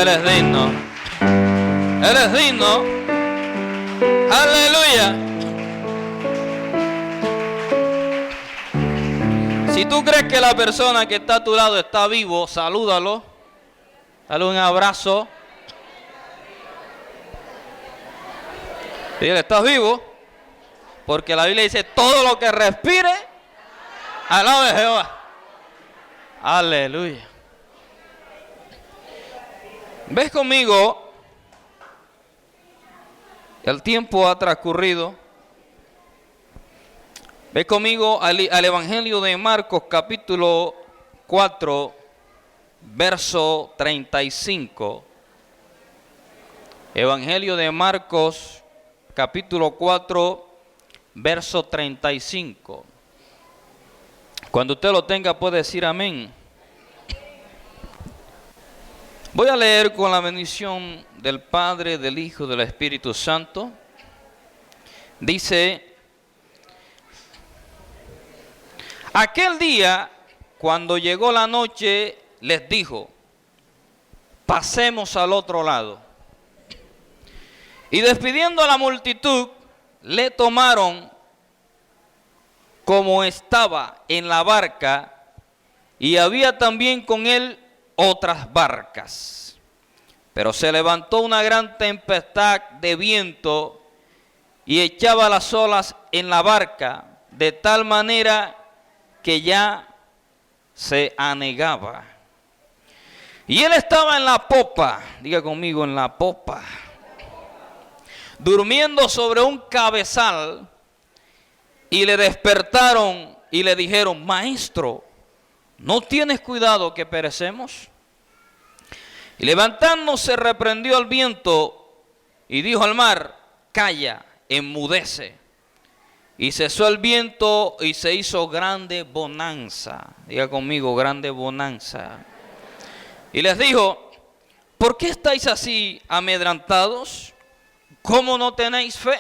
Él es digno. Él es digno. Aleluya. Si tú crees que la persona que está a tu lado está vivo, salúdalo. Dale un abrazo. Dile, ¿estás vivo? Porque la Biblia dice, todo lo que respire, alabe a Jehová. Aleluya. ¿Ves conmigo? El tiempo ha transcurrido. Ve conmigo al Evangelio de Marcos, capítulo 4, verso 35. Evangelio de Marcos, capítulo 4, verso 35. Cuando usted lo tenga puede decir amén. Voy a leer con la bendición del Padre, del Hijo y del Espíritu Santo. Dice: aquel día, cuando llegó la noche, les dijo: pasemos al otro lado. Y despidiendo a la multitud, le tomaron como estaba en la barca, y había también con él otras barcas. Pero se levantó una gran tempestad de viento y echaba las olas en la barca, de tal manera que ya se anegaba. Y él estaba en la popa, diga conmigo, en la popa, durmiendo sobre un cabezal, y le despertaron y le dijeron: maestro, ¿no tienes cuidado que perecemos? Y levantándose reprendió al viento y dijo al mar: calla, enmudece. Y cesó el viento y se hizo grande bonanza. Diga conmigo, grande bonanza. Y les dijo: ¿por qué estáis así amedrentados? ¿Cómo no tenéis fe?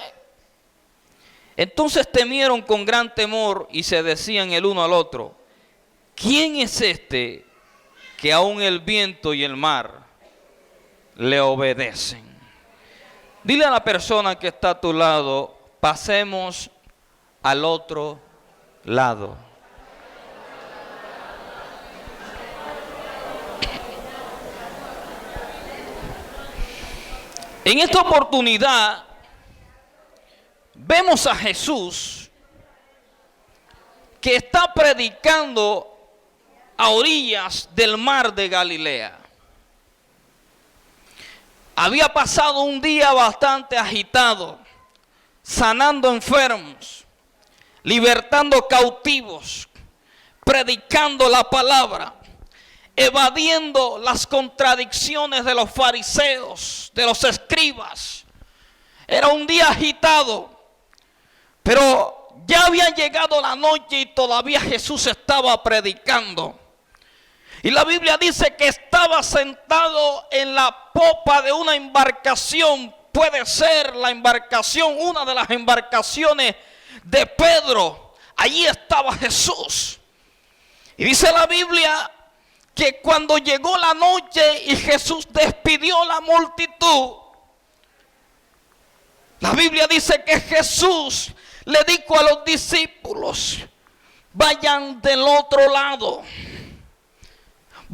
Entonces temieron con gran temor y se decían el uno al otro: ¿quién es este que aún el viento y el mar le obedecen? Dile a la persona que está a tu lado: pasemos al otro lado. En esta oportunidad vemos a Jesús que está predicando a orillas del mar de Galilea. Había pasado un día bastante agitado, sanando enfermos, libertando cautivos, predicando la palabra, evadiendo las contradicciones de los fariseos, de los escribas. Era un día agitado, pero ya había llegado la noche y todavía Jesús estaba predicando. Y la Biblia dice que estaba sentado en la popa de una embarcación. Puede ser la embarcación, una de las embarcaciones de Pedro. Allí estaba Jesús. Y dice la Biblia que cuando llegó la noche y Jesús despidió a la multitud, la Biblia dice que Jesús le dijo a los discípulos: vayan del otro lado.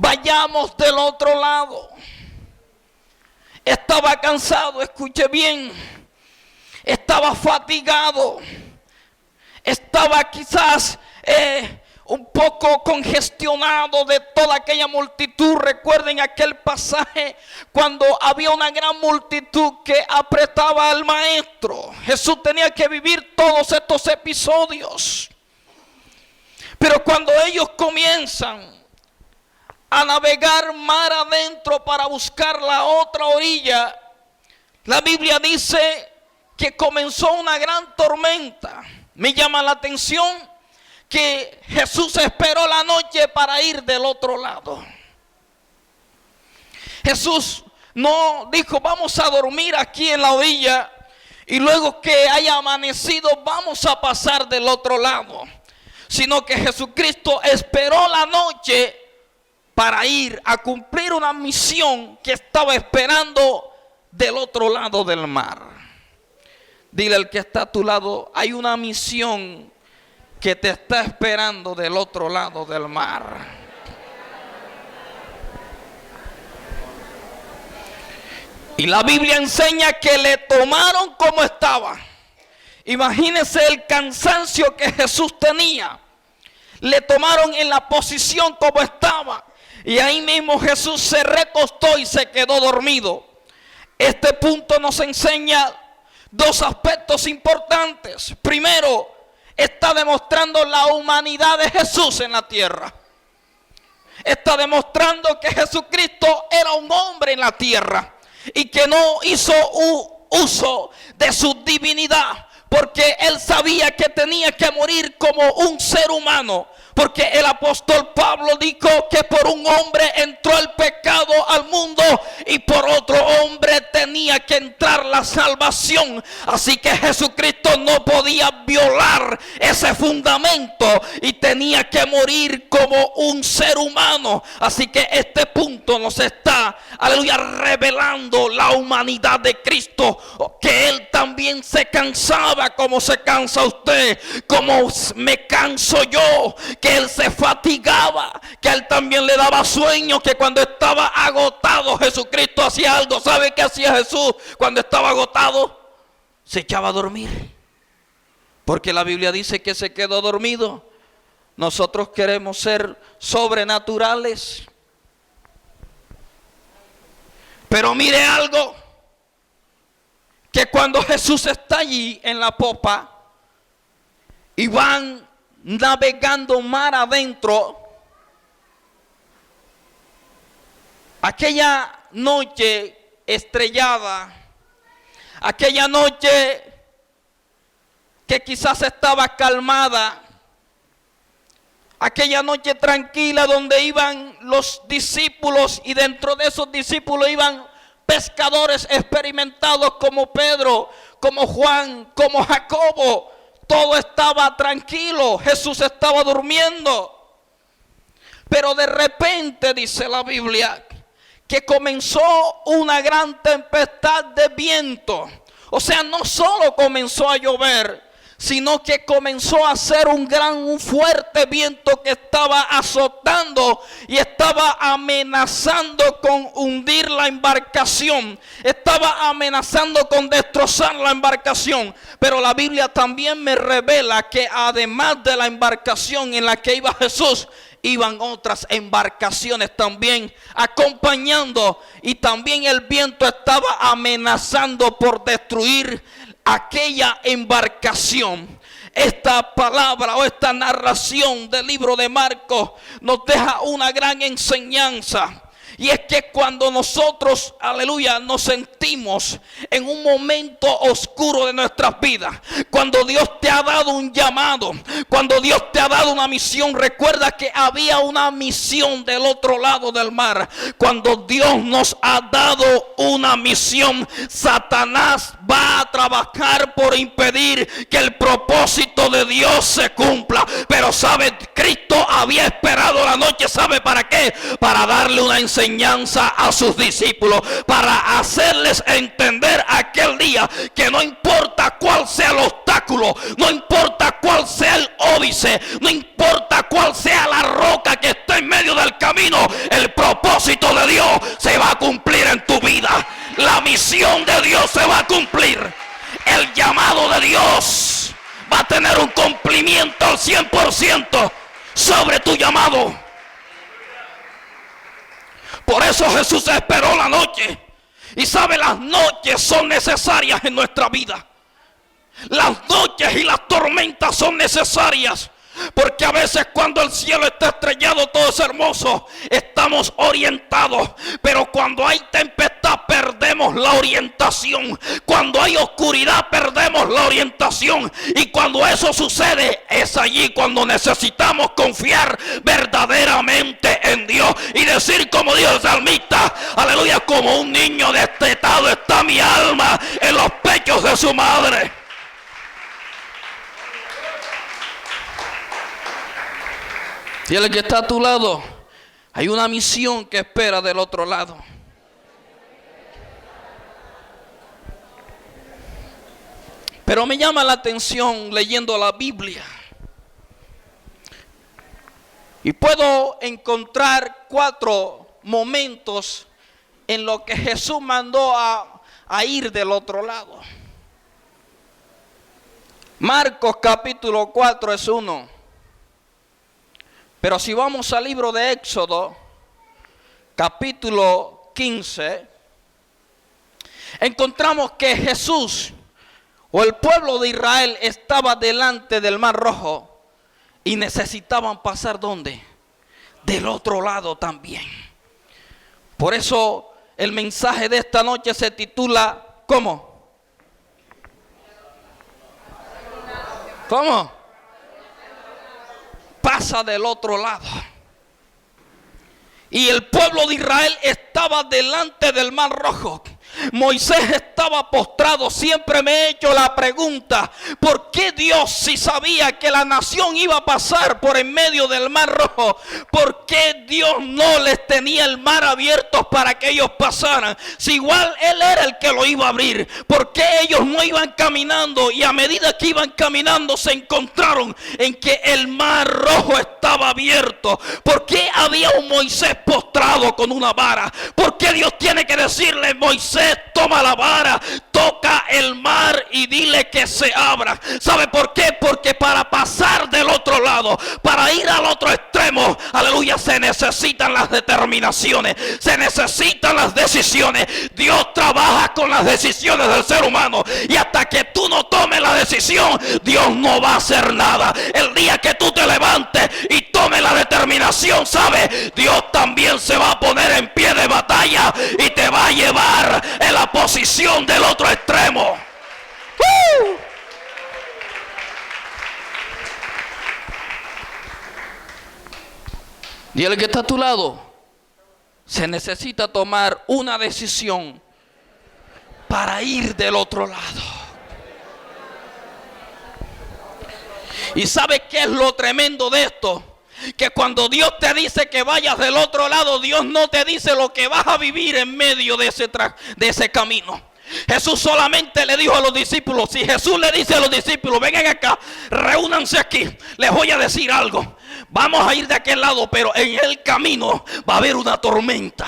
Vayamos del otro lado. Estaba cansado, escuche bien. Estaba fatigado. Estaba quizás un poco congestionado de toda aquella multitud. Recuerden aquel pasaje cuando había una gran multitud que apretaba al maestro. Jesús tenía que vivir todos estos episodios. Pero cuando ellos comienzan a navegar mar adentro para buscar la otra orilla, la Biblia dice que comenzó una gran tormenta. Me llama la atención que Jesús esperó la noche para ir del otro lado. Jesús no dijo: vamos a dormir aquí en la orilla y luego que haya amanecido vamos a pasar del otro lado. Sino que Jesucristo esperó la noche para ir a cumplir una misión que estaba esperando del otro lado del mar. Dile al que está a tu lado, hay una misión que te está esperando del otro lado del mar. Y la Biblia enseña que le tomaron como estaba. Imagínense el cansancio que Jesús tenía. Le tomaron en la posición como estaba. Y ahí mismo Jesús se recostó y se quedó dormido. Este punto nos enseña dos aspectos importantes. Primero, está demostrando la humanidad de Jesús en la tierra. Está demostrando que Jesucristo era un hombre en la tierra y que no hizo uso de su divinidad, porque él sabía que tenía que morir como un ser humano. Porque el apóstol Pablo dijo que por un hombre entró el pecado al mundo y por otro hombre tenía que entrar la salvación. Así que Jesucristo no podía violar ese fundamento y tenía que morir como un ser humano. Así que este punto nos está, aleluya, revelando la humanidad de Cristo. Que Él también se cansaba como se cansa usted, como me canso yo. Que Él se fatigaba, que a Él también le daba sueño, que cuando estaba agotado Jesucristo hacía algo. ¿Sabe qué hacía Jesús cuando estaba agotado? Se echaba a dormir, porque la Biblia dice que se quedó dormido. Nosotros queremos ser sobrenaturales, pero mire algo, que cuando Jesús está allí en la popa y van navegando mar adentro, aquella noche estrellada, aquella noche que quizás estaba calmada, aquella noche tranquila donde iban los discípulos, y dentro de esos discípulos iban pescadores experimentados como Pedro, como Juan, como Jacobo. Todo estaba tranquilo, Jesús estaba durmiendo. Pero de repente, dice la Biblia, que comenzó una gran tempestad de viento. O sea, no solo comenzó a llover, sino que comenzó a hacer un fuerte viento que estaba azotando y estaba amenazando con hundir la embarcación. Estaba amenazando con destrozar la embarcación. Pero la Biblia también me revela que además de la embarcación en la que iba Jesús, iban otras embarcaciones también acompañando, y también el viento estaba amenazando por destruir aquella embarcación. Esta palabra o esta narración del libro de Marcos nos deja una gran enseñanza. Y es que cuando nosotros, aleluya, nos sentimos en un momento oscuro de nuestras vidas, cuando Dios te ha dado un llamado, cuando Dios te ha dado una misión, recuerda que había una misión del otro lado del mar. Cuando Dios nos ha dado una misión, Satanás va a trabajar por impedir que el propósito de Dios se cumpla. Pero sabe, Cristo había esperado la noche, ¿sabe para qué? Para darle una enseñanza a sus discípulos, para hacerles entender aquel día que no importa cuál sea el obstáculo, no importa cuál sea el óbice, no importa cuál sea la roca que está en medio del camino, el propósito de Dios se va a cumplir en tu vida. La misión de Dios se va a cumplir. El llamado de Dios va a tener un cumplimiento al 100% sobre tu llamado. Por eso Jesús esperó la noche. Y sabe, las noches son necesarias en nuestra vida. Las noches y las tormentas son necesarias. Porque a veces cuando el cielo está estrellado todo es hermoso, estamos orientados. Pero cuando hay tempestad perdemos la orientación. Cuando hay oscuridad perdemos la orientación. Y cuando eso sucede es allí cuando necesitamos confiar verdaderamente en Dios. Y decir como dijo el salmista, aleluya, como un niño destetado está mi alma en los pechos de su madre. Dile que está a tu lado, Hay una misión que espera del otro lado. Pero me llama la atención leyendo la Biblia. Y puedo encontrar 4 momentos en los que Jesús mandó a ir del otro lado. Marcos capítulo 4 es uno. Pero si vamos al libro de Éxodo, capítulo 15, encontramos que Jesús o el pueblo de Israel estaba delante del Mar Rojo y necesitaban pasar ¿dónde? Del otro lado también. Por eso el mensaje de esta noche se titula ¿cómo? ¿Cómo? Pasa del otro lado. Y el pueblo de Israel estaba delante del Mar Rojo. Moisés estaba postrado. Siempre me he hecho la pregunta: ¿por qué Dios, si sabía que la nación iba a pasar por en medio del Mar Rojo, por qué Dios no les tenía el mar abierto para que ellos pasaran? Si igual Él era el que lo iba a abrir, ¿por qué ellos no iban caminando? Y a medida que iban caminando se encontraron en que el Mar Rojo estaba abierto. ¿Por qué había un Moisés postrado con una vara? ¿Por qué Dios tiene que decirle: Moisés, toma la vara, toca el mar y dile que se abra? ¿Sabe por qué? Porque para pasar del otro lado, para ir al otro extremo, aleluya, se necesitan las determinaciones, se necesitan las decisiones. Dios trabaja con las decisiones del ser humano, y hasta que tú no tomes la decisión, Dios no va a hacer nada. El día que tú te levantes y tomes la determinación, ¿sabe? Dios también se va a poner en pie de batalla y te va a llevar en la posición del otro extremo. Y el que está a tu lado, se necesita tomar una decisión para ir del otro lado. ¿Y sabe qué es lo tremendo de esto? Que cuando Dios te dice que vayas del otro lado, Dios no te dice lo que vas a vivir en medio de ese camino. Jesús solamente le dijo a los discípulos: si Jesús le dice a los discípulos: vengan acá, reúnanse aquí, les voy a decir algo. Vamos a ir de aquel lado, pero en el camino va a haber una tormenta,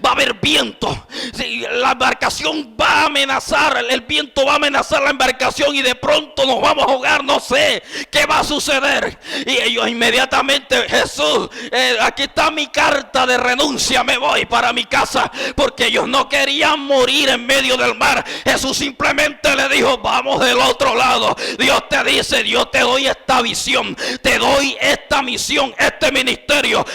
va a haber viento. Sí, la embarcación va a amenazar, el viento va a amenazar la embarcación y de pronto nos vamos a ahogar, no sé qué va a suceder. Y ellos inmediatamente: Jesús, aquí está mi carta de renuncia, me voy para mi casa, porque ellos no querían morir en medio del mar. Jesús simplemente le dijo: vamos del otro lado. Dios te dice: yo te doy esta visión, te doy esta misión, este ministerio.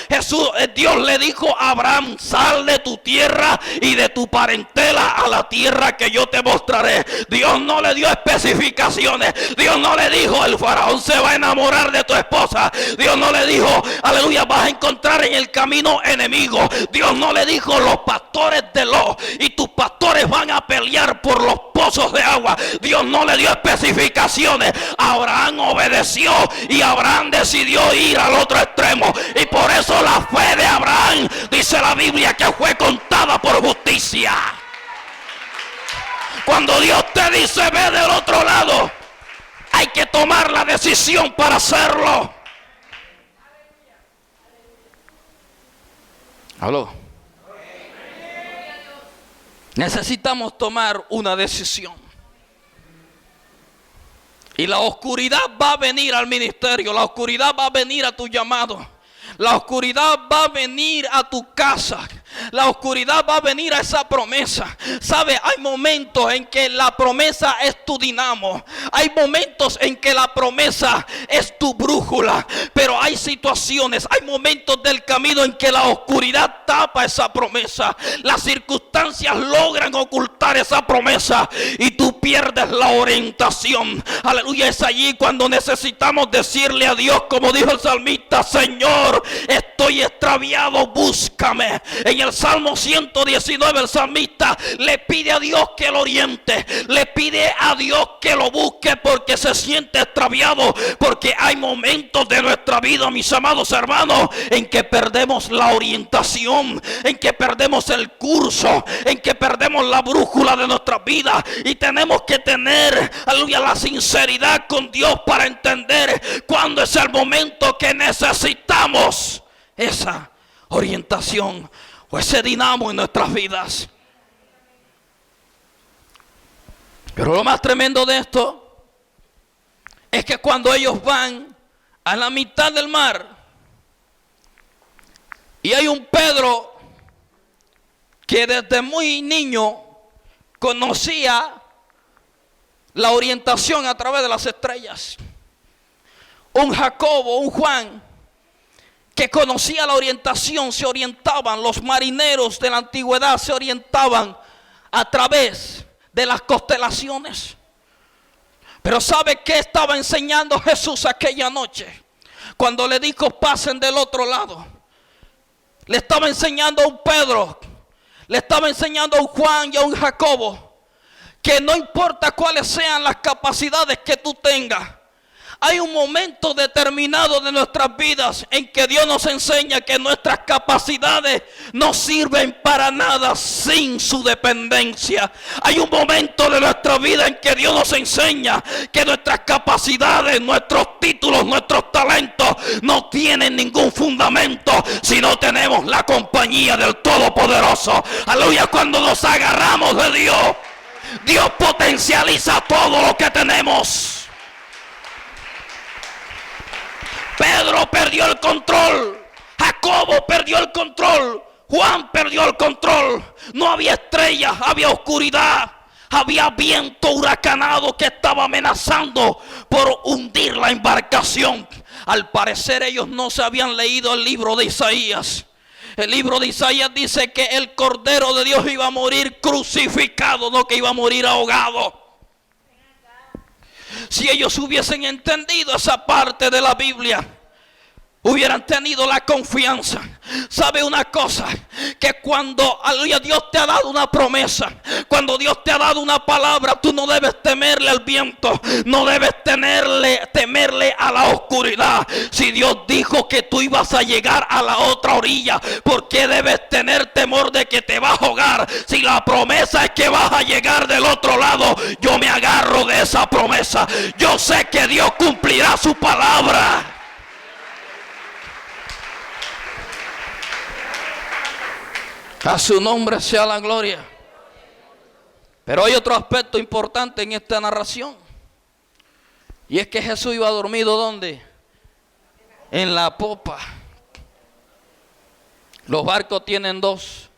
Dios le dijo a Abraham: sal de tu tierra y de tu parentela a la tierra que yo te mostraré. Dios no le dio especificaciones. Dios no le dijo: el faraón se va a enamorar de tu esposa. Dios no le dijo: aleluya, vas a encontrar en el camino enemigos. Dios no le dijo: los pastores de Lot y tus pastores van a pelear por los pozos de agua. Dios no le dio especificaciones. Abraham obedeció y Abraham decidió ir al otro extremo, y por eso la fe de Abraham, dice la Biblia, que fue contada por justicia. Cuando Dios te dice: ve del otro lado, hay que tomar la decisión para hacerlo. ¿Aló? Necesitamos tomar una decisión. Y la oscuridad va a venir al ministerio, la oscuridad va a venir a tu llamado, la oscuridad va a venir a tu casa, la oscuridad va a venir a esa promesa. ¿Sabe? Hay momentos en que la promesa es tu dinamo, hay momentos en que la promesa es tu brújula, pero hay situaciones, hay momentos del camino en que la oscuridad tapa esa promesa, las circunstancias logran ocultar esa promesa y tú pierdes la orientación. Aleluya, es allí cuando necesitamos decirle a Dios, como dijo el salmista: Señor, estoy extraviado, búscame. En el Salmo 119, el salmista le pide a Dios que lo oriente, le pide a Dios que lo busque porque se siente extraviado, porque hay momentos de nuestra vida, mis amados hermanos, en que perdemos la orientación, en que perdemos el curso, en que perdemos la brújula de nuestra vida, y tenemos que tener, aleluya, la sinceridad con Dios para entender cuándo es el momento que necesitamos esa orientación o ese dinamo en nuestras vidas. Pero lo más tremendo de esto es que cuando ellos van a la mitad del mar y hay un Pedro que desde muy niño conocía la orientación a través de las estrellas, un Jacobo, un Juan, que conocía la orientación, se orientaban, los marineros de la antigüedad se orientaban a través de las constelaciones. Pero ¿sabe qué estaba enseñando Jesús aquella noche? Cuando le dijo pasen del otro lado. Le estaba enseñando a un Pedro, le estaba enseñando a un Juan y a un Jacobo, que no importa cuáles sean las capacidades que tú tengas, hay un momento determinado de nuestras vidas en que Dios nos enseña que nuestras capacidades no sirven para nada sin su dependencia. Hay un momento de nuestra vida en que Dios nos enseña que nuestras capacidades, nuestros títulos, nuestros talentos no tienen ningún fundamento si no tenemos la compañía del Todopoderoso. Aleluya, cuando nos agarramos de Dios, Dios potencializa todo lo que tenemos. Pedro perdió el control, Jacobo perdió el control, Juan perdió el control. No había estrellas, había oscuridad, había viento huracanado que estaba amenazando por hundir la embarcación. Al parecer ellos no se habían leído el libro de Isaías. El libro de Isaías dice que el Cordero de Dios iba a morir crucificado, no que iba a morir ahogado. Si ellos hubiesen entendido esa parte de la Biblia, hubieran tenido la confianza. ¿Sabe una cosa? Que cuando, aleluya, Dios te ha dado una promesa, cuando Dios te ha dado una palabra, tú no debes temerle al viento, no debes temerle a la oscuridad. Si Dios dijo que tú ibas a llegar a la otra orilla, ¿por qué debes tener temor de que te vas a ahogar? Si la promesa es que vas a llegar del otro lado, yo me agarro de esa promesa. Yo sé que Dios cumplirá su palabra. A su nombre sea la gloria. Pero hay otro aspecto importante en esta narración. Y es que Jesús iba dormido, ¿dónde? En la popa. Los barcos tienen dos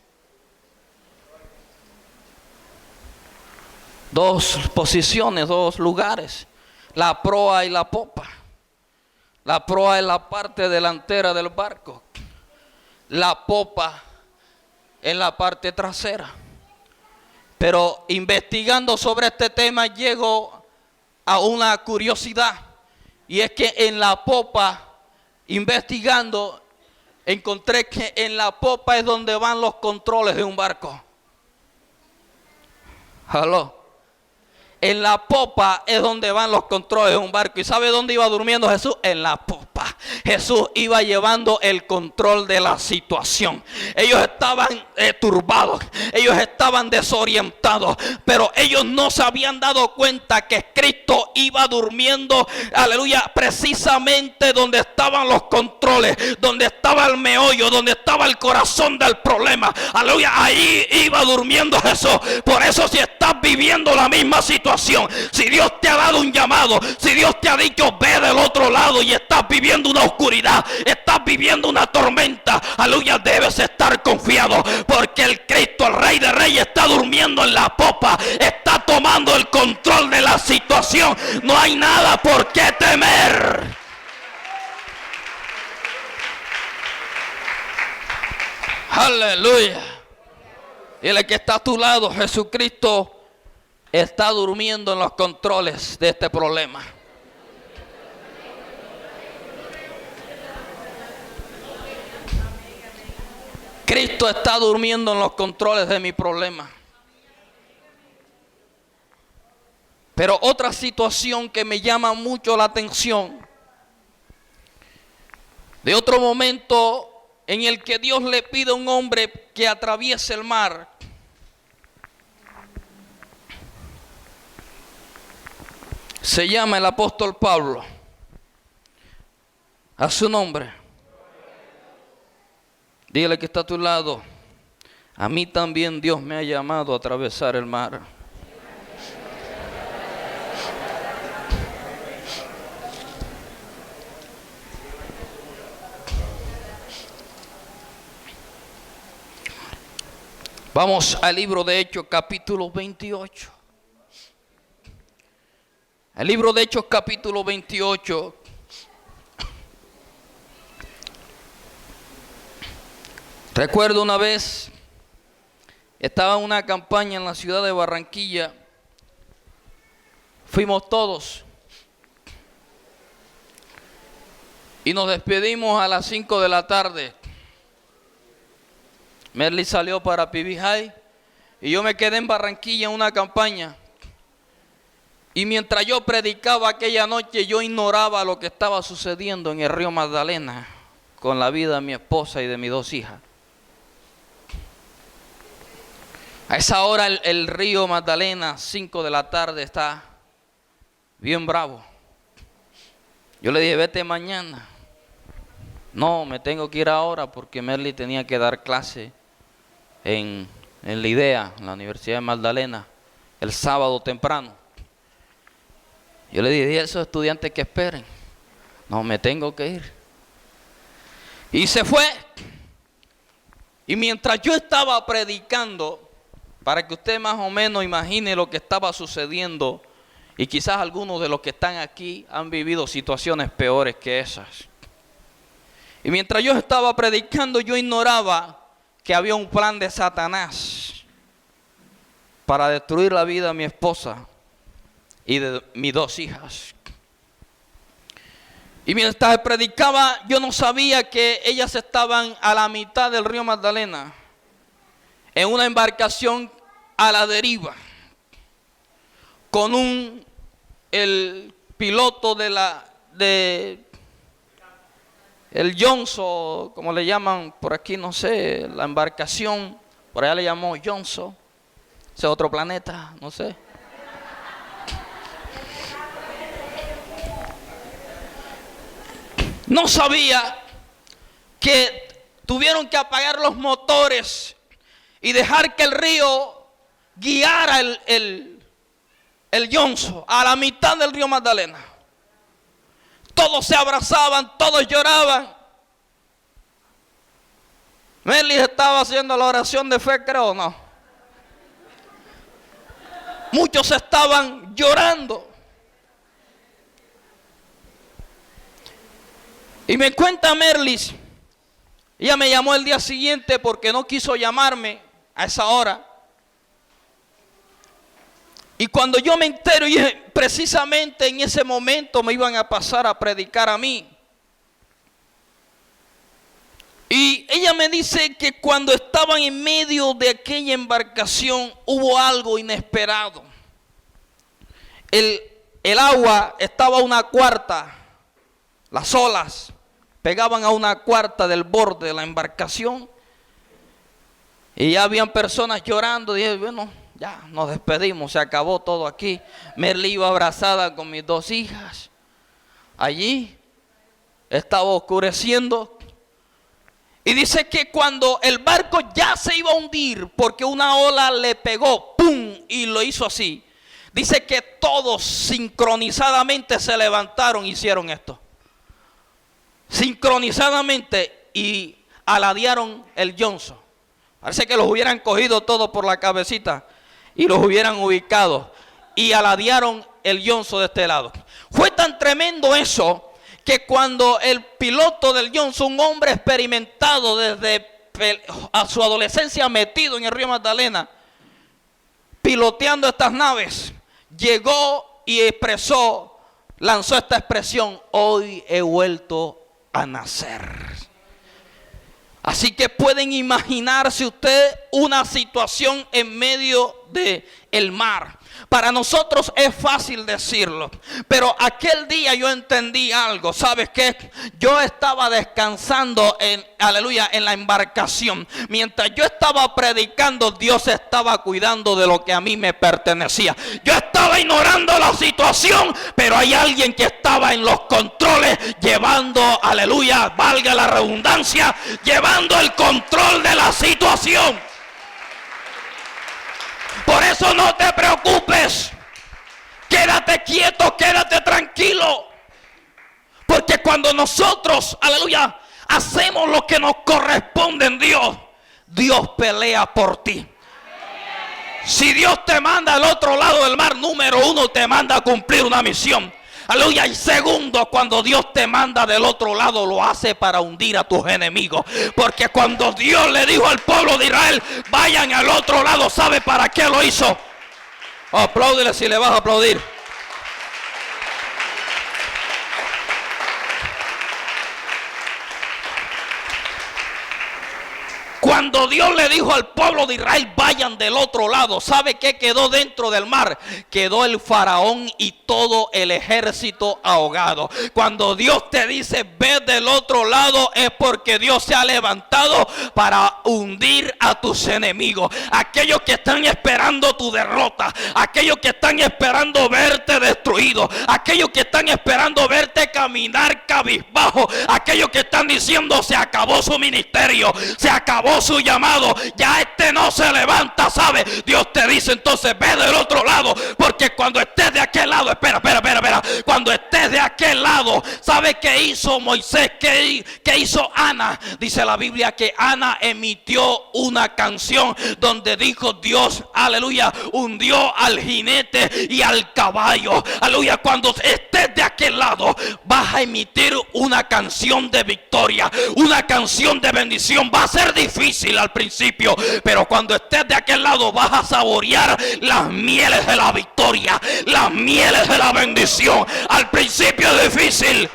posiciones, dos lugares. La proa y la popa. La proa es la parte delantera del barco. La popa en la parte trasera. Pero investigando sobre este tema llego a una curiosidad, y es que en la popa, investigando, encontré que en la popa es donde van los controles de un barco. ¿Aló? En la popa es donde van los controles de un barco. ¿Y sabe dónde iba durmiendo Jesús? En la popa. Jesús iba llevando el control de la situación. Ellos estaban turbados, ellos estaban desorientados, pero ellos no se habían dado cuenta que Cristo iba durmiendo, aleluya, precisamente donde estaban los controles, donde estaba el meollo, donde estaba el corazón del problema. Aleluya, ahí iba durmiendo Jesús. Por eso, si estás viviendo la misma situación, si Dios te ha dado un llamado, si Dios te ha dicho ve del otro lado y estás viviendo una oscuridad, estás viviendo una tormenta, aleluya, debes estar confiado, porque el Cristo, el Rey de Reyes, está durmiendo en la popa, está tomando el control de la situación. No hay nada por qué temer. Aleluya. Y el que está a tu lado, Jesucristo, está durmiendo en los controles de este problema. Cristo está durmiendo en los controles de mi problema. Pero otra situación que me llama mucho la atención, de otro momento en el que Dios le pide a un hombre que atraviese el mar. Se llama el apóstol Pablo. A su nombre. Dígale que está a tu lado: a mí también Dios me ha llamado a atravesar el mar. Vamos al libro de Hechos, capítulo 28. El libro de Hechos, capítulo 28. Recuerdo una vez, estaba en una campaña en la ciudad de Barranquilla. Fuimos todos. Y nos despedimos a las 5 de la tarde. Merly salió para PB High y yo me quedé en Barranquilla en una campaña. Y mientras yo predicaba aquella noche, yo ignoraba lo que estaba sucediendo en el río Magdalena con la vida de mi esposa y de mis 2 hijas. A esa hora el río Magdalena, 5 de la tarde, está bien bravo. Yo le dije: vete mañana. No, me tengo que ir ahora porque Merly tenía que dar clase en la IDEA, en la Universidad de Magdalena, el sábado temprano. Yo le dije a esos estudiantes que esperen. No, me tengo que ir. Y se fue. Y mientras yo estaba predicando, para que usted más o menos imagine lo que estaba sucediendo, y quizás algunos de los que están aquí han vivido situaciones peores que esas. Y mientras yo estaba predicando, yo ignoraba que había un plan de Satanás para destruir la vida de mi esposa y de mis 2 hijas. Y mientras predicaba, yo no sabía que ellas estaban a la mitad del río Magdalena, en una embarcación a la deriva, con el piloto el Johnson, como le llaman por aquí, no sé, la embarcación, por allá le llamó Johnson, ese es otro planeta, no sé. No sabía que tuvieron que apagar los motores y dejar que el río guiara el Johnson a la mitad del río Magdalena. Todos se abrazaban, todos lloraban. Merly estaba haciendo la oración de fe, creo, ¿no? Muchos estaban llorando. Y me cuenta Merly, ella me llamó el día siguiente porque no quiso llamarme a esa hora. Y cuando yo me entero, y precisamente en ese momento me iban a pasar a predicar a mí. Y ella me dice que cuando estaban en medio de aquella embarcación hubo algo inesperado. El agua estaba a 1/4, las olas pegaban a 1/4 del borde de la embarcación. Y ya habían personas llorando. Y dije, bueno, ya nos despedimos, se acabó todo aquí. Merly iba abrazada con mis 2 hijas. Allí estaba oscureciendo. Y dice que cuando el barco ya se iba a hundir, porque una ola le pegó, ¡pum!, y lo hizo así. Dice que todos sincronizadamente se levantaron y hicieron esto. Sincronizadamente, y aladearon el Johnson. Parece que los hubieran cogido todos por la cabecita y los hubieran ubicado. Y aladearon el Johnson de este lado. Fue tan tremendo eso que cuando el piloto del Johnson, un hombre experimentado desde a su adolescencia metido en el río Magdalena, piloteando estas naves, llegó y lanzó esta expresión: hoy he vuelto a nacer. Así que pueden imaginarse usted una situación en medio del mar. Para nosotros es fácil decirlo, pero aquel día yo entendí algo. ¿Sabes qué? Yo estaba descansando aleluya, en la embarcación. Mientras yo estaba predicando, Dios estaba cuidando de lo que a mí me pertenecía. Yo estaba ignorando la situación, pero hay alguien que estaba en los controles, llevando, aleluya, valga la redundancia, llevando el control de la situación. Por eso no te preocupes, quédate quieto, quédate tranquilo, porque cuando nosotros, aleluya, hacemos lo que nos corresponde en Dios, Dios pelea por ti. Si Dios te manda al otro lado del mar, número uno, te manda a cumplir una misión. Aleluya. Y segundo, cuando Dios te manda del otro lado, lo hace para hundir a tus enemigos. Porque cuando Dios le dijo al pueblo de Israel, vayan al otro lado, ¿sabe para qué lo hizo? Apláudele si le vas a aplaudir. Cuando Dios le dijo al pueblo de Israel, vayan del otro lado, ¿sabe qué quedó dentro del mar? Quedó el faraón y todo el ejército ahogado. Cuando Dios te dice, ve del otro lado, es porque Dios se ha levantado para hundir a tus enemigos. Aquellos que están esperando tu derrota, aquellos que están esperando verte destruido, aquellos que están esperando verte caminar cabizbajo, aquellos que están diciendo, se acabó su ministerio, se acabó su llamado, ya no se levanta, ¿sabe? Dios te dice entonces, ve del otro lado, porque cuando estés de aquel lado, espera, cuando estés de aquel lado, ¿sabe qué hizo Moisés? ¿Qué hizo Ana? Dice la Biblia que Ana emitió una canción donde dijo, Dios, aleluya, hundió al jinete y al caballo. Aleluya, cuando estés de aquel lado, vas a emitir una canción de victoria, una canción de bendición. Va a ser difícil al principio, pero cuando estés de aquel lado vas a saborear las mieles de la victoria, las mieles de la bendición. Al principio es difícil,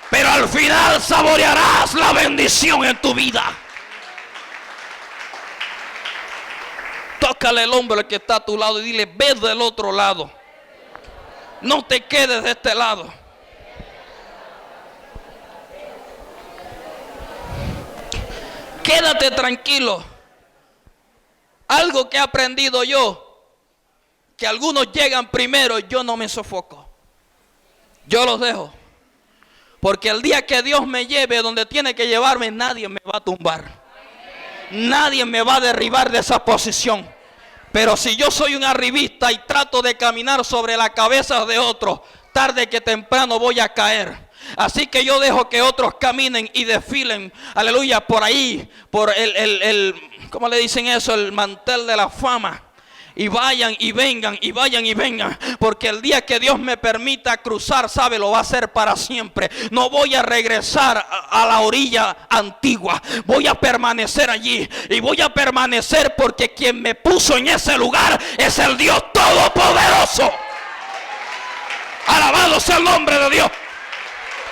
pero al final saborearás la bendición en tu vida. Tócale el hombro al que está a tu lado y dile, ve del otro lado, no te quedes de este lado. Quédate tranquilo. Algo que he aprendido yo, que algunos llegan primero, yo no me sofoco. Yo los dejo. Porque el día que Dios me lleve donde tiene que llevarme, nadie me va a tumbar. Nadie me va a derribar de esa posición. Pero si yo soy un arribista y trato de caminar sobre la cabeza de otros, tarde que temprano voy a caer. Así que yo dejo que otros caminen y desfilen, aleluya, por ahí, por ¿cómo le dicen eso? El mantel de la fama. Y vayan y vengan, y vayan y vengan. Porque el día que Dios me permita cruzar, sabe, lo va a hacer para siempre. No voy a regresar a la orilla antigua. Voy a permanecer allí. Y voy a permanecer porque quien me puso en ese lugar es el Dios Todopoderoso. Alabado sea el nombre de Dios.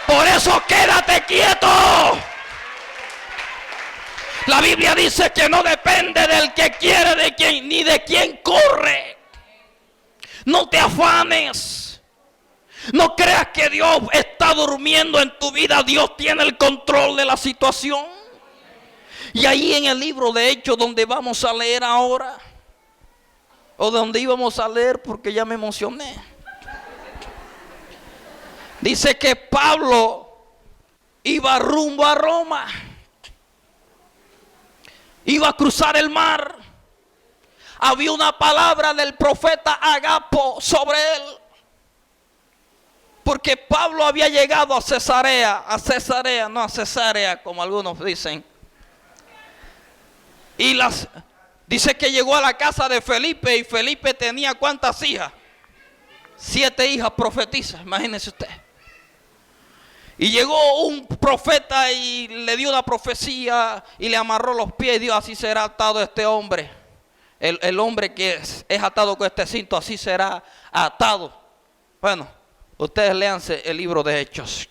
Por eso quédate quieto. La Biblia dice que no depende del que quiere, de quien, ni de quien corre. No te afanes. No creas que Dios está durmiendo en tu vida. Dios tiene el control de la situación. Y ahí en el libro de Hechos, donde vamos a leer ahora, o donde íbamos a leer, porque ya me emocioné. Dice que Pablo iba rumbo a Roma. Iba a cruzar el mar. Había una palabra del profeta Agapo sobre él. Porque Pablo había llegado a Cesarea, no a Cesarea como algunos dicen. Y dice que llegó a la casa de Felipe y Felipe tenía ¿cuántas hijas? 7 hijas profetizas, imagínense usted. Y llegó un profeta y le dio una profecía y le amarró los pies y dijo, así será atado este hombre. El hombre que es atado con este cinto, así será atado. Bueno, ustedes léanse el libro de Hechos.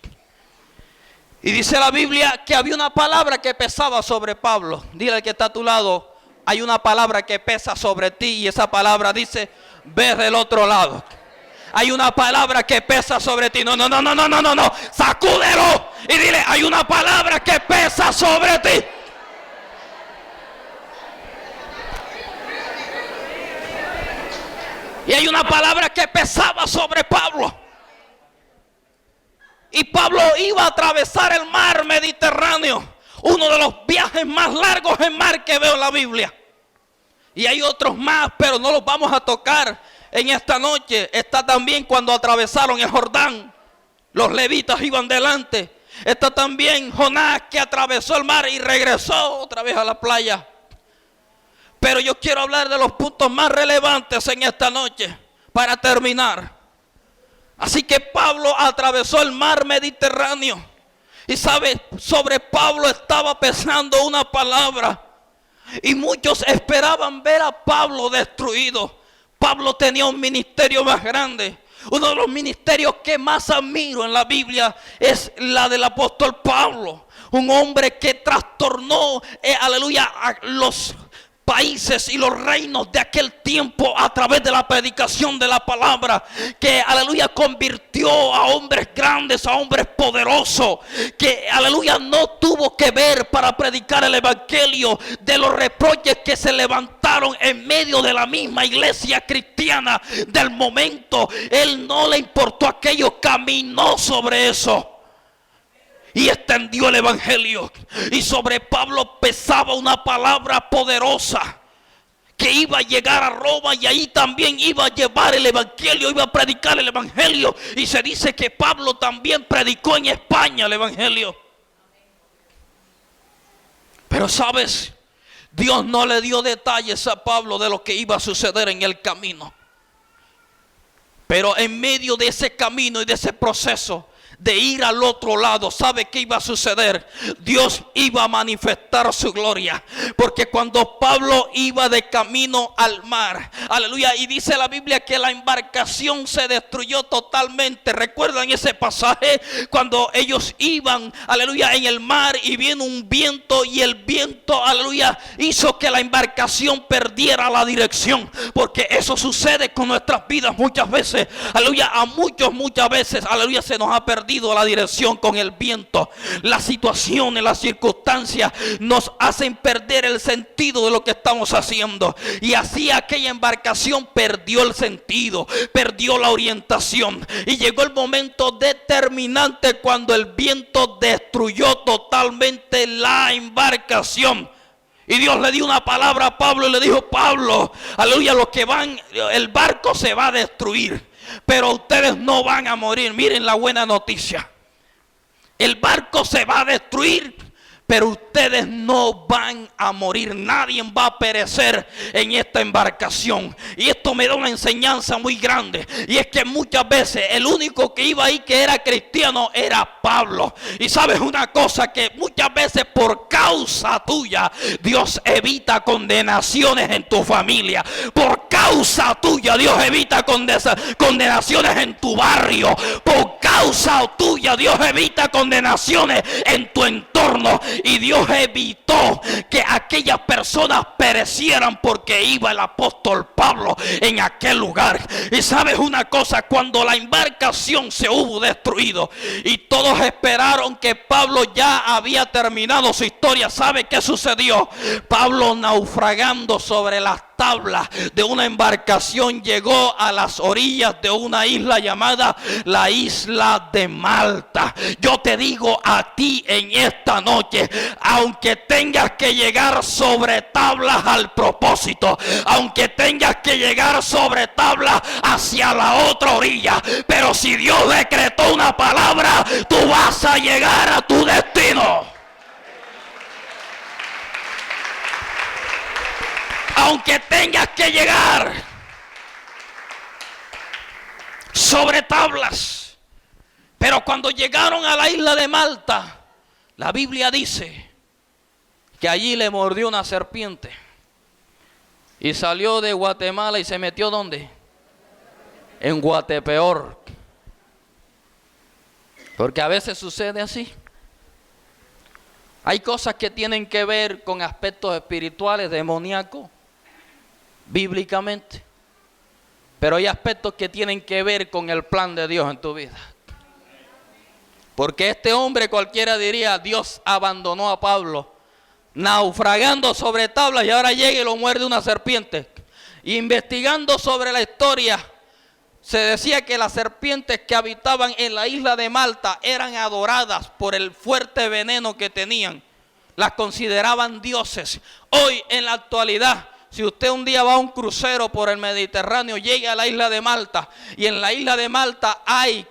Y dice la Biblia que había una palabra que pesaba sobre Pablo. Dile al que está a tu lado, hay una palabra que pesa sobre ti y esa palabra dice, ve del otro lado. Hay una palabra que pesa sobre ti. No, sacúdelo y dile, hay una palabra que pesa sobre ti. Y hay una palabra que pesaba sobre Pablo. Y Pablo iba a atravesar el mar Mediterráneo. Uno de los viajes más largos en mar que veo en la Biblia. Y hay otros más, pero no los vamos a tocar en esta noche. Está también cuando atravesaron el Jordán. Los levitas iban delante. Está también Jonás, que atravesó el mar y regresó otra vez a la playa. Pero yo quiero hablar de los puntos más relevantes en esta noche para terminar. Así que Pablo atravesó el mar Mediterráneo. Y sabe, sobre Pablo estaba pesando una palabra. Y muchos esperaban ver a Pablo destruido. Pablo tenía un ministerio más grande. Uno de los ministerios que más admiro en la Biblia es la del apóstol Pablo. Un hombre que trastornó, aleluya, a los países y los reinos de aquel tiempo a través de la predicación de la palabra, que aleluya convirtió a hombres grandes, a hombres poderosos, que aleluya no tuvo que ver para predicar el evangelio de los reproches que se levantaron en medio de la misma iglesia cristiana del momento. Él no le importó aquello, caminó sobre eso y extendió el evangelio. Y sobre Pablo pesaba una palabra poderosa que iba a llegar a Roma y ahí también iba a llevar el evangelio, iba a predicar el evangelio. Y se dice que Pablo también predicó en España el evangelio. Pero sabes, Dios no le dio detalles a Pablo de lo que iba a suceder en el camino. Pero en medio de ese camino y de ese proceso de ir al otro lado, ¿sabe qué iba a suceder? Dios iba a manifestar su gloria. Porque cuando Pablo iba de camino al mar, aleluya, y dice la Biblia que la embarcación se destruyó totalmente. ¿Recuerdan ese pasaje? Cuando ellos iban, aleluya, en el mar y vino un viento y el viento, aleluya, hizo que la embarcación perdiera la dirección. Porque eso sucede con nuestras vidas muchas veces, aleluya, muchas veces, aleluya, se nos ha perdido la dirección con el viento. Las situaciones, las circunstancias nos hacen perder el sentido de lo que estamos haciendo. Y así aquella embarcación perdió el sentido, perdió la orientación. Y llegó el momento determinante cuando el viento destruyó totalmente la embarcación. Y Dios le dio una palabra a Pablo y le dijo: Pablo, aleluya, los que van, el barco se va a destruir, pero ustedes no van a morir. Miren la buena noticia. El barco se va a destruir, pero ustedes no van a morir. Nadie va a perecer en esta embarcación. Y esto me da una enseñanza muy grande. Y es que muchas veces el único que iba ahí que era cristiano era Pablo. Y sabes una cosa, que muchas veces por causa tuya Dios evita condenaciones en tu familia. Por causa tuya Dios evita condenaciones en tu barrio. Por causa tuya Dios evita condenaciones en tu entorno. Y Dios evitó que aquellas personas perecieran porque iba el apóstol Pablo en aquel lugar. Y sabes una cosa, cuando la embarcación se hubo destruido y todos esperaron que Pablo ya había terminado su historia, ¿sabe qué sucedió? Pablo, naufragando sobre las tablas de una embarcación, llegó a las orillas de una isla llamada la isla de Malta. Yo te digo a ti en esta noche, aunque tengas que llegar sobre tablas al propósito, aunque tengas que llegar sobre tablas hacia la otra orilla, pero si Dios decretó una palabra, tú vas a llegar a tu destino. Aunque tengas que llegar sobre tablas. Pero cuando llegaron a la isla de Malta, la Biblia dice que allí le mordió una serpiente. Y salió de Guatemala y se metió ¿dónde? En Guatepeor. Porque a veces sucede así. Hay cosas que tienen que ver con aspectos espirituales, demoníacos, bíblicamente. Pero hay aspectos que tienen que ver con el plan de Dios en tu vida. Porque este hombre, cualquiera diría, Dios abandonó a Pablo naufragando sobre tablas y ahora llega y lo muerde una serpiente. Investigando sobre la historia, se decía que las serpientes que habitaban en la isla de Malta eran adoradas por el fuerte veneno que tenían. Las consideraban dioses. Hoy en la actualidad, si usted un día va a un crucero por el Mediterráneo, llega a la isla de Malta y en la isla de Malta hay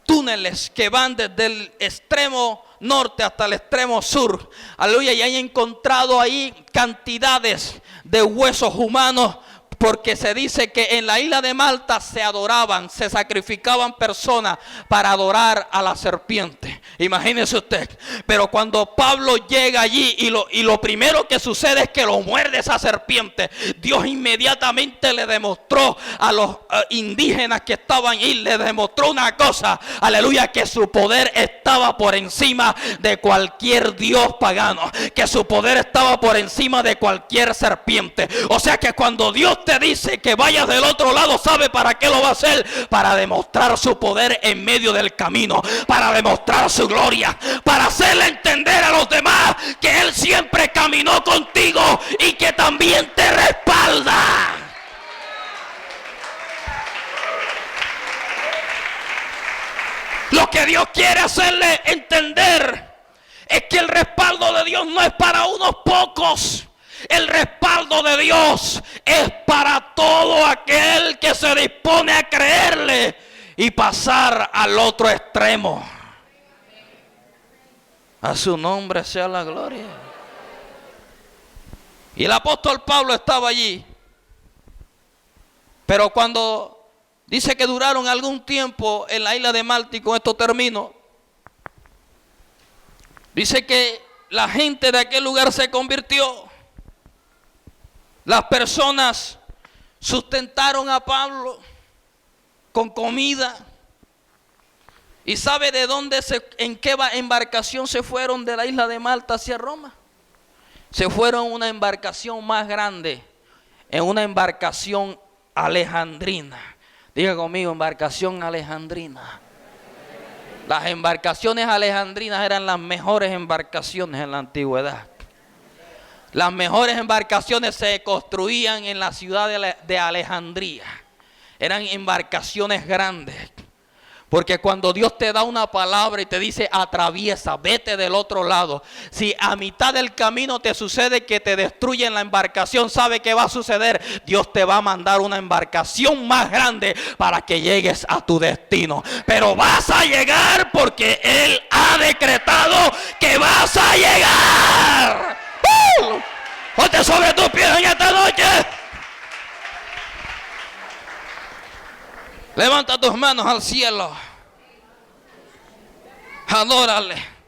túneles que van desde el extremo norte hasta el extremo sur. Aleluya, y han encontrado ahí cantidades de huesos humanos, porque se dice que en la isla de Malta se adoraban, se sacrificaban personas para adorar a la serpiente. Imagínese usted. Pero cuando Pablo llega allí y lo primero que sucede es que lo muerde esa serpiente, Dios inmediatamente le demostró a los indígenas que estaban ahí, le demostró una cosa, aleluya, que su poder estaba por encima de cualquier dios pagano, que su poder estaba por encima de cualquier serpiente. O sea que cuando Dios te dice que vayas del otro lado, ¿sabe para qué lo va a hacer? Para demostrar su poder en medio del camino, para demostrar su gloria, para hacerle entender a los demás que Él siempre caminó contigo y que también te respalda. Lo que Dios quiere hacerle entender es que el respaldo de Dios no es para unos pocos. El respaldo de Dios es para todo aquel que se dispone a creerle y pasar al otro extremo. A su nombre sea la gloria. Y el apóstol Pablo estaba allí. Pero cuando dice que duraron algún tiempo en la isla de Malta, y con esto termino, dice que la gente de aquel lugar se convirtió. Las personas sustentaron a Pablo con comida. ¿Y sabe de dónde, en qué embarcación se fueron de la isla de Malta hacia Roma? Se fueron en una embarcación más grande, en una embarcación alejandrina. Diga conmigo, embarcación alejandrina. Las embarcaciones alejandrinas eran las mejores embarcaciones en la antigüedad. Las mejores embarcaciones se construían en la ciudad de Alejandría. Eran embarcaciones grandes. Porque cuando Dios te da una palabra y te dice atraviesa, vete del otro lado. Si a mitad del camino te sucede que te destruyen la embarcación, ¿sabe qué va a suceder? Dios te va a mandar una embarcación más grande para que llegues a tu destino. Pero vas a llegar porque Él ha decretado que vas a llegar. Ponte sobre tus pies en esta noche. Levanta tus manos al cielo. Adórale.